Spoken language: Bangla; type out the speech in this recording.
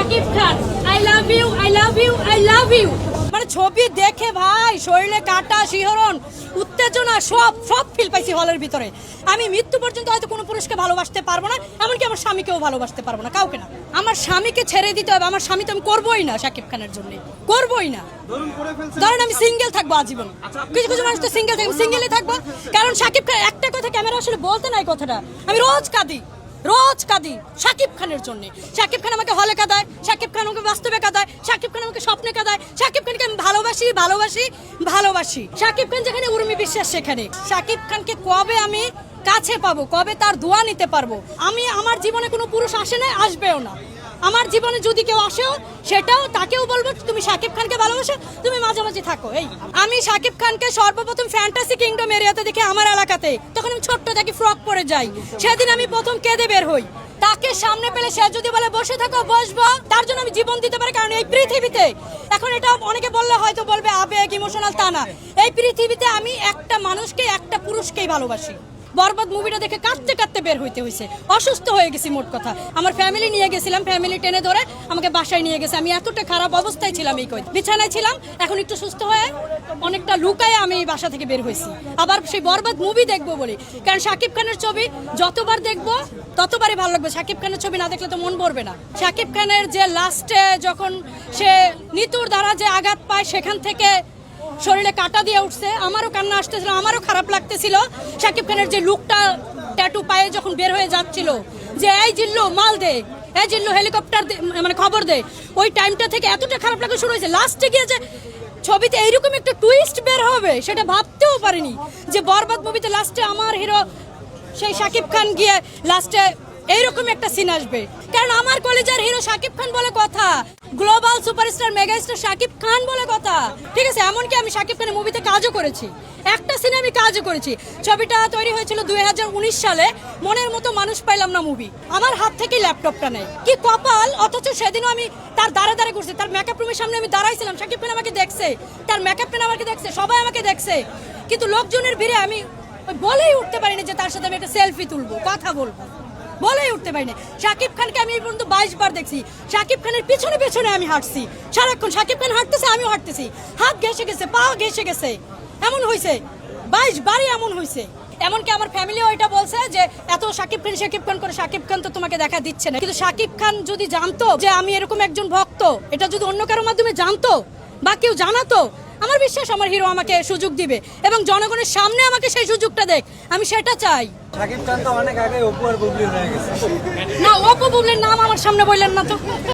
Shakib Khan, I love you, I love you, I love you. মানে ছবি দেখে ভাই শরীরে কাটা, শিহরণ, উত্তেজনা সব সব ফিল পাইছি হলের ভিতরে। আমি মৃত্যু পর্যন্ত হয়তো কোনো পুরুষকে ভালোবাসতে পারবো না, এমনকি আমার স্বামীকেও ভালোবাসতে পারবো না, কাউকে না। আমার স্বামীকে ছেড়ে দিতে হবে, আমার স্বামী তো আমি করবোই না শাকিব খানের জন্য, করবোই না। ধরেন আমি সিঙ্গেল থাকবো আজীবন, কিছু কিছু মানুষ তো সিঙ্গেল থাকবে, সিঙ্গেলই থাকবো। কারণ শাকিব খান একটা কথা ক্যামেরা আসলে বলতে নাই, কথাটা আমি রোজ কাঁদি শাকিব খানের জন্য। শাকিব খান আমাকে হলে কাঁদায়, শাকিব খান আমাকে বাস্তবে কাঁদায়, শাকিব খান আমাকে স্বপ্নে কাঁদায়, শাকিব খানকে আমি ভালোবাসি। শাকিব খান যেখানে উর্মি বিশ্বাস সেখানে। শাকিব খানকে কবে আমি কাছে পাবো, কবে তার দোয়া নিতে পারবো? আমি আমার জীবনে কোনো পুরুষ আসে না, আসবেও না। আমার জীবনে যদি কেউ আসেও সেটাও তাকেও বলবো তুমি শাকিব খানকে ভালোবাসো, তুমি মাঝামাঝি থাকো। এই আমি শাকিব খানকে সর্বপ্রথম ফ্যান্টাসি কিংডম এরিয়াতে দেখি আমার এলাকাতে, তখন আমি ছোট্ট থাকি, ফ্রক পরে যাই। সেদিন আমি প্রথম কেঁদে বের হই। তাকে সামনে পেলে সে যদি বলে বসে থাকো, বসবো, তার জন্য আমি জীবন দিতে পারি। কারণ এই পৃথিবীতে এখন এটা অনেকে বললে হয়তো বলবে আবেগ, ইমোশনাল, তা না। এই পৃথিবীতে আমি একটা মানুষকে, একটা পুরুষকেই ভালোবাসি। বরবাদ মুভিটা দেখে কাঁদতে বের হইতে হয়েছে, অসুস্থ হয়ে গেছি মোট কথা। আমার ফ্যামিলি নিয়ে গেছিলাম, ফ্যামিলি টেনে ধরে আমাকে বাসায় নিয়ে গেছে। আমি এতটা খারাপ অবস্থায় ছিলাম, এই বিছানায় ছিলাম। এখন একটু সুস্থ হয়ে অনেকটা লুকায় আমি বাসা থেকে বের হয়েছি, আবার সেই বরবাদ মুভি দেখবো বলে। কারণ শাকিব খানের ছবি যতবার দেখবো ততবারই ভালো লাগবে। শাকিব খানের ছবি না দেখলে তো মন ভরবে না। শাকিব খানের যে লাস্টে যখন সে নিতুর দ্বারা যে আঘাত পায়, সেখান থেকে শরীরে কাটা দিয়ে উঠছে, আমারও কান্না আসতেছিল, আমারও খারাপ লাগতেছিল। শাকিব খানের যে লুকটা ট্যাটু পায়ে যখন বের হয়ে যাচ্ছিল, যে এই জিল্লু মাল দে, এই জিল্লু হেলিকপ্টার মানে খবর দে, ওই টাইমটা থেকে এতটা খারাপ লাগা শুরু হয়েছে। লাস্টে গিয়ে যে ছবিতে এইরকম একটা টুইস্ট বের হবে সেটা ভাবতেও পারিনি, যে বরবাদ মুভিতে লাস্টে আমার হিরো সেই শাকিব খান গিয়ে লাস্টে এইরকম একটা সিন আসবে। কারণ আমার কলেজের হিরো শাকিব খান বলে কথা, global superstar megastar Shakib Khan বলে কথা, ঠিক আছে? এমনকি আমি শাকিব খানের মুভিতে কাজও করেছি, একটা সিনে আমি কাজও করেছি। ছবিটা তৈরি হয়েছিল 2019 সালে। মনের মতো মানুষ পাইলাম না মুভি, আমার হাত থেকে ল্যাপটপটা নেই, কি কপাল! অথচ সেদিনও আমি তার দাঁড়ে ঘুরছি, তার মেকআপ রুমের সামনে আমি দাঁড়াইছিলাম। শাকিব খান আমাকে দেখছে, তার মেকআপ ম্যান আমাকে দেখছে, সবাই আমাকে দেখছে, কিন্তু লোকজনের ভিড়ে আমি বলেই উঠতে পারিনি যে তার সাথে আমি একটা সেলফি তুলবো, কথা বলবো, বলেই উঠতে পারিনি। শাকিব খানকে আমি এই পর্যন্ত 22 বার দেখছি। শাকিব খানের পিছনে আমি হাঁটছি সারাক্ষণ, শাকিব খান হাঁটতেছে, আমিও হাঁটতেছি, হাত ঘেসে গেছে, পা ঘেসে গেছে, এমন হয়েছে 22 বারই এমন হয়েছে। এমনকি আমার ফ্যামিলিও এটা বলছে যে এত শাকিব খান করে, শাকিব খান তো তোমাকে দেখা দিচ্ছে না। কিন্তু শাকিব খান যদি জানতো যে আমি এরকম একজন ভক্ত, এটা যদি অন্য কারোর মাধ্যমে জানতো বা কেউ জানাতো, আমার বিশ্বাস আমার হিরো আমাকে সুযোগ দিবে এবং জনগণের সামনে আমাকে সেই সুযোগটা দেখ, আমি সেটা চাই। শাকিব খান তো অনেক আগে অপু আর বুবলি হয়ে গেছে। না, অপু বুবলির নাম আমার সামনে বললেন না তো।